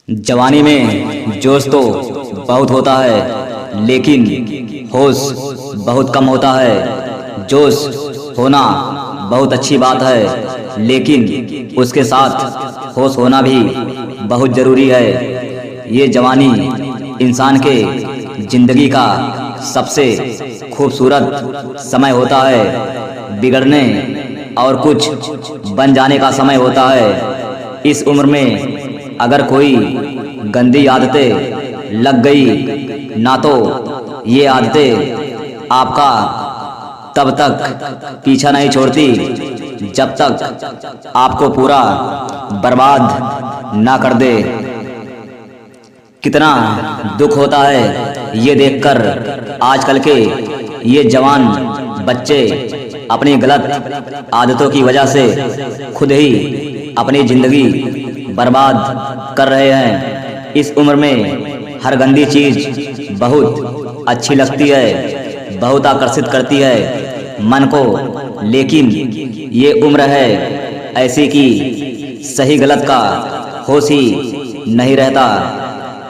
जवानी में जोश तो बहुत होता है, लेकिन होश बहुत कम होता है। जोश होना बहुत अच्छी बात है, लेकिन उसके साथ होश होना भी बहुत ज़रूरी है। ये जवानी इंसान के ज़िंदगी का सबसे खूबसूरत समय होता है। बिगड़ने और कुछ बन जाने का समय होता है। इस उम्र में अगर कोई गंदी आदतें लग गई ना, तो ये आदतें आपका तब तक पीछा नहीं छोड़ती जब तक आपको पूरा बर्बाद ना कर दे। कितना दुख होता है ये देखकर आजकल के ये जवान बच्चे अपनी गलत आदतों की वजह से खुद ही अपनी ज़िंदगी बर्बाद कर रहे हैं। इस उम्र में हर गंदी चीज़ बहुत अच्छी लगती है, बहुत आकर्षित करती है मन को, लेकिन ये उम्र है ऐसी कि सही गलत का होश ही नहीं रहता।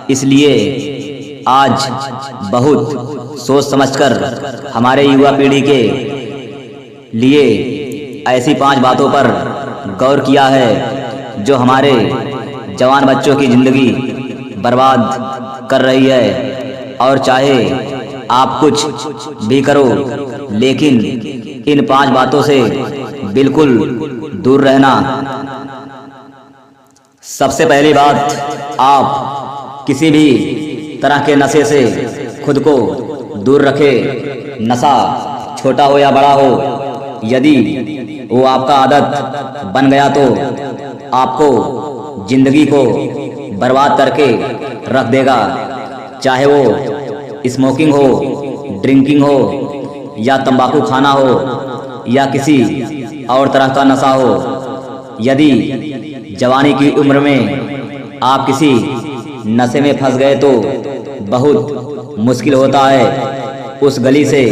इसलिए आज बहुत सोच समझकर हमारे युवा पीढ़ी के लिए ऐसी 5 बातों पर गौर किया है जो हमारे जवान बच्चों की ज़िंदगी बर्बाद कर रही है। और चाहे आप कुछ भी करो, लेकिन इन 5 बातों से बिल्कुल दूर रहना। सबसे पहली बात, आप किसी भी तरह के नशे से खुद को दूर रखें। नशा छोटा हो या बड़ा हो, यदि वो आपका आदत बन गया तो आपको ज़िंदगी को बर्बाद करके रख देगा। चाहे वो स्मोकिंग हो, ड्रिंकिंग हो, या तंबाकू खाना हो, या किसी और तरह का नशा हो। यदि जवानी की उम्र में आप किसी नशे में फंस गए तो बहुत मुश्किल होता है उस गली से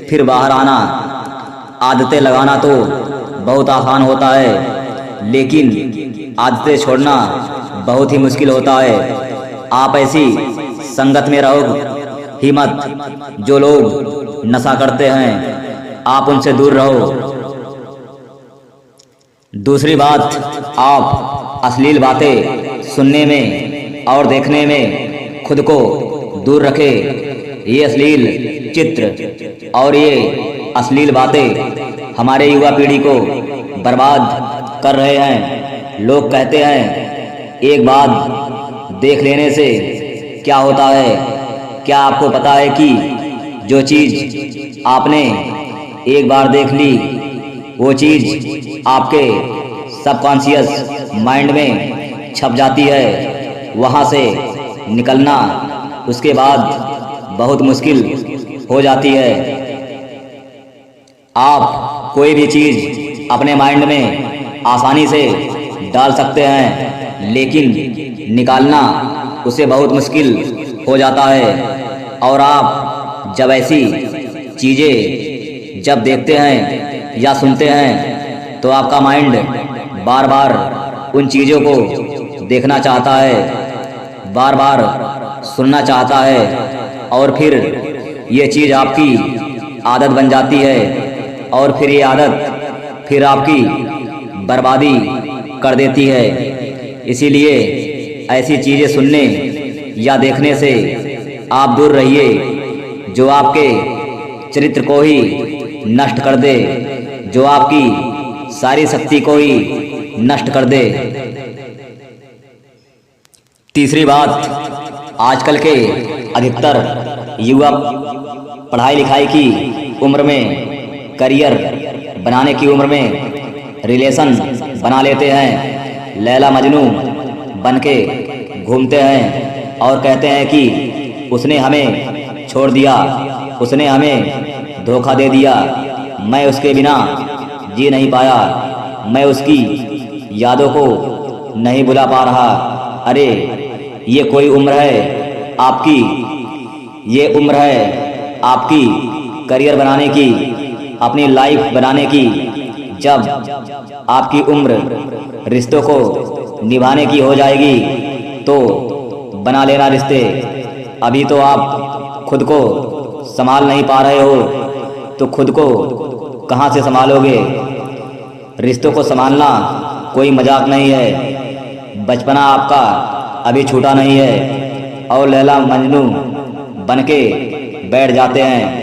फिर बाहर आना। आदतें लगाना तो बहुत आसान होता है, लेकिन आदतें छोड़ना बहुत ही मुश्किल होता है। आप ऐसी संगत में रहो ही मत जो लोग नशा करते हैं, आप उनसे दूर रहो। दूसरी बात, आप अश्लील बातें सुनने में और देखने में खुद को दूर रखें। ये अश्लील चित्र और ये अश्लील बातें हमारे युवा पीढ़ी को बर्बाद कर रहे हैं। लोग कहते हैं एक बात देख लेने से क्या होता है। क्या आपको पता है कि जो चीज़ आपने एक बार देख ली, वो चीज़ आपके सबकॉन्शियस माइंड में छप जाती है। वहाँ से निकलना उसके बाद बहुत मुश्किल हो जाती है। आप कोई भी चीज़ अपने माइंड में आसानी से डाल सकते हैं, लेकिन निकालना उसे बहुत मुश्किल हो जाता है। और आप जब ऐसी चीज़ें जब देखते हैं या सुनते हैं तो आपका माइंड बार बार उन चीज़ों को देखना चाहता है, बार बार सुनना चाहता है, और फिर ये चीज़ आपकी आदत बन जाती है। और फिर ये आदत फिर आपकी बर्बादी कर देती है। इसीलिए ऐसी चीज़ें सुनने या देखने से आप दूर रहिए जो आपके चरित्र को ही नष्ट कर दे, जो आपकी सारी शक्ति को ही नष्ट कर दे। तीसरी बात, आजकल के अधिकतर युवा पढ़ाई लिखाई की उम्र में, करियर बनाने की उम्र में रिलेशन बना लेते हैं। लैला मजनू बन के घूमते हैं और कहते हैं कि उसने हमें छोड़ दिया, उसने हमें धोखा दे दिया, मैं उसके बिना जी नहीं पाया, मैं उसकी यादों को नहीं भुला पा रहा। अरे ये कोई उम्र है आपकी, ये उम्र है आपकी करियर बनाने की, अपनी लाइफ बनाने की। जब आपकी उम्र रिश्तों को निभाने की हो जाएगी, तो बना लेना रिश्ते। अभी तो आप खुद को संभाल नहीं पा रहे हो तो खुद को कहाँ से संभालोगे। रिश्तों को संभालना कोई मजाक नहीं है। बचपना आपका अभी छूटा नहीं है और लैला मजनू बन के बैठ जाते हैं।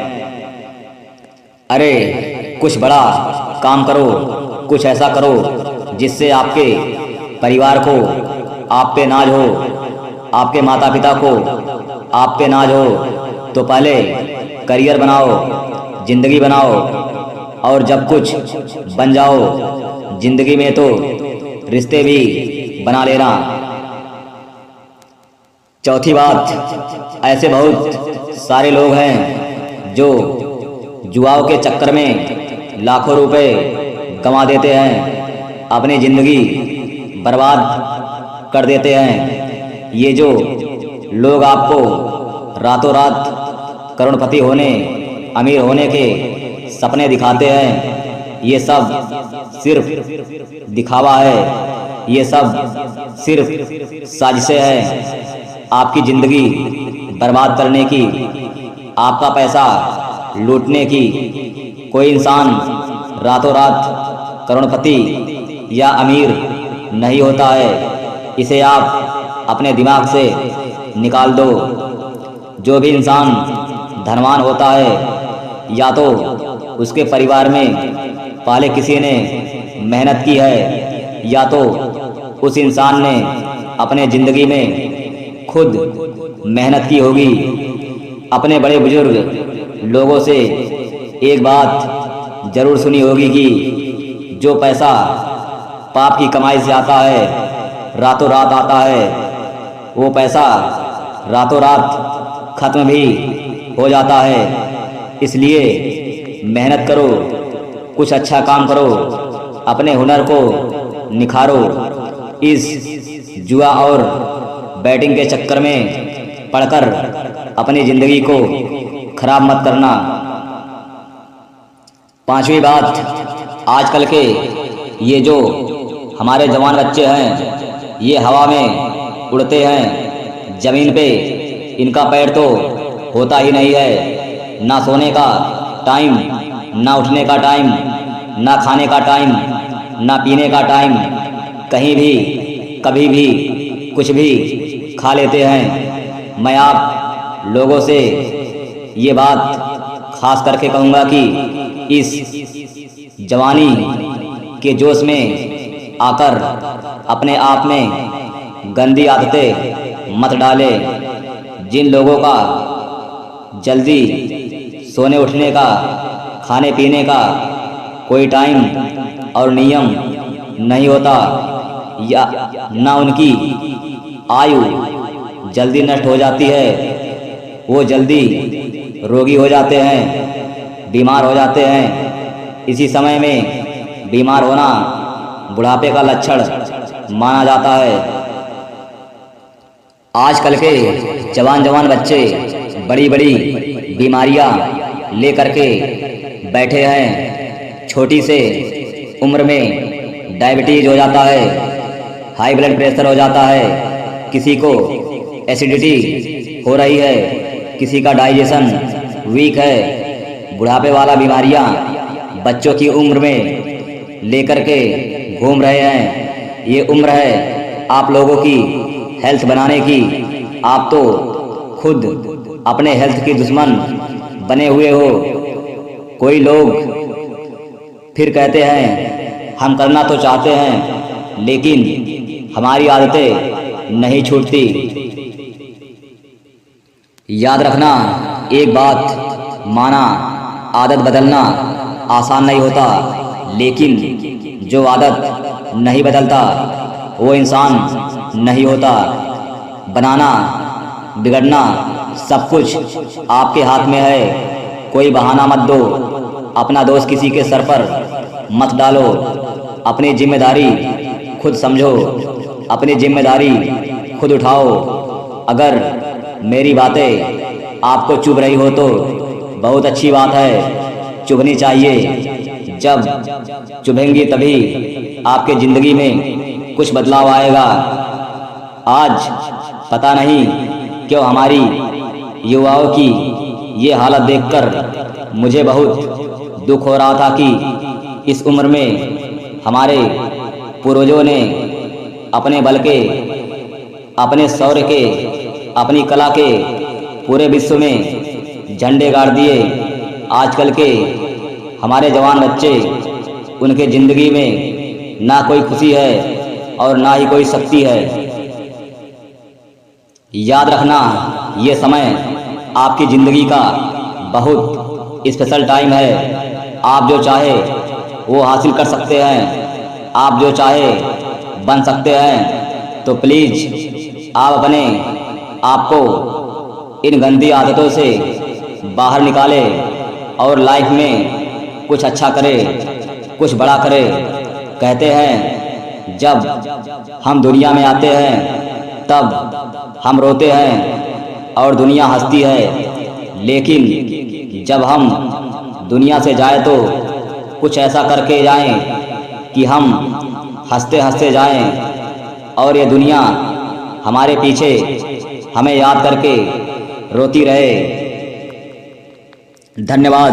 अरे कुछ बड़ा काम करो, कुछ ऐसा करो जिससे आपके परिवार को आप पे नाज हो, आपके माता पिता को आप पे नाज हो। तो पहले करियर बनाओ, जिंदगी बनाओ और जब कुछ बन जाओ जिंदगी में तो रिश्ते भी बना लेना। चौथी बात, ऐसे बहुत सारे लोग हैं जो जुआओं के चक्कर में लाखों रुपए गंवा देते हैं, अपनी जिंदगी बर्बाद कर देते हैं। ये जो लोग आपको रातों रात करोड़पति होने, अमीर होने के सपने दिखाते हैं, ये सब सिर्फ दिखावा है, ये सब सिर्फ साजिशें हैं आपकी ज़िंदगी बर्बाद करने की, आपका पैसा लूटने की। कोई इंसान रातों रात करोड़पति या अमीर नहीं होता है, इसे आप अपने दिमाग से निकाल दो। जो भी इंसान धनवान होता है या तो उसके परिवार में पहले किसी ने मेहनत की है या तो उस इंसान ने अपने ज़िंदगी में खुद मेहनत की होगी। अपने बड़े बुजुर्ग लोगों से एक बात ज़रूर सुनी होगी कि जो पैसा पाप की कमाई से आता है, रातों रात आता है, वो पैसा रातों रात ख़त्म भी हो जाता है। इसलिए मेहनत करो, कुछ अच्छा काम करो, अपने हुनर को निखारो। इस जुआ और बैटिंग के चक्कर में पड़कर अपनी ज़िंदगी को खराब मत करना। पांचवी बात, आजकल के ये जो हमारे जवान बच्चे हैं, ये हवा में उड़ते हैं, ज़मीन पे इनका पैर तो होता ही नहीं है। ना सोने का टाइम, ना उठने का टाइम, ना खाने का टाइम, ना पीने का टाइम, कहीं भी कभी भी कुछ भी खा लेते हैं। मैं आप लोगों से ये बात खास करके कहूँगा कि इस जवानी के जोश में आकर अपने आप में गंदी आदतें मत डालें। जिन लोगों का जल्दी सोने उठने का, खाने पीने का कोई टाइम और नियम नहीं होता या ना उनकी आयु जल्दी नष्ट हो जाती है, वो जल्दी रोगी हो जाते हैं, बीमार हो जाते हैं। इसी समय में बीमार होना बुढ़ापे का लक्षण माना जाता है। आजकल के जवान जवान बच्चे बड़ी बड़ी बीमारियां लेकर के बैठे हैं। छोटी से उम्र में डायबिटीज हो जाता है, हाई ब्लड प्रेशर हो जाता है, किसी को एसिडिटी हो रही है, किसी का डाइजेशन वीक है। बुढ़ापे वाला बीमारियां बच्चों की उम्र में लेकर के घूम रहे हैं। ये उम्र है आप लोगों की हेल्थ बनाने की। आप तो खुद अपने हेल्थ की दुश्मन बने हुए हो। कोई लोग फिर कहते हैं हम करना तो चाहते हैं लेकिन हमारी आदतें नहीं छूटती। याद रखना एक बात, माना आदत बदलना आसान नहीं होता, लेकिन जो आदत नहीं बदलता वो इंसान नहीं होता। बनाना बिगड़ना सब कुछ आपके हाथ में है। कोई बहाना मत दो, अपना दोष किसी के सर पर मत डालो। अपनी जिम्मेदारी खुद समझो, अपनी जिम्मेदारी खुद उठाओ। अगर मेरी बातें आपको चुभ रही हो तो बहुत अच्छी बात है, चुभनी चाहिए। जब चुभेंगी तभी आपके ज़िंदगी में कुछ बदलाव आएगा। आज पता नहीं क्यों हमारी युवाओं की ये हालत देखकर मुझे बहुत दुख हो रहा था कि इस उम्र में हमारे पूर्वजों ने अपने बल के, अपने शौर्य के, अपनी कला के पूरे विश्व में झंडे गाड़ दिए। आजकल के हमारे जवान बच्चे, उनके ज़िंदगी में ना कोई खुशी है और ना ही कोई शक्ति है। याद रखना, ये समय आपकी ज़िंदगी का बहुत स्पेशल टाइम है। आप जो चाहे वो हासिल कर सकते हैं, आप जो चाहे बन सकते हैं। तो प्लीज़ आप अपने आप को इन गंदी आदतों से बाहर निकालें और लाइफ में कुछ अच्छा करें, कुछ बड़ा करें। कहते हैं जब हम दुनिया में आते हैं तब हम रोते हैं और दुनिया हंसती है, लेकिन जब हम दुनिया से जाए तो कुछ ऐसा करके जाएं कि हम हंसते हंसते जाएं और ये दुनिया हमारे पीछे हमें याद करके रोती रहे। धन्यवाद।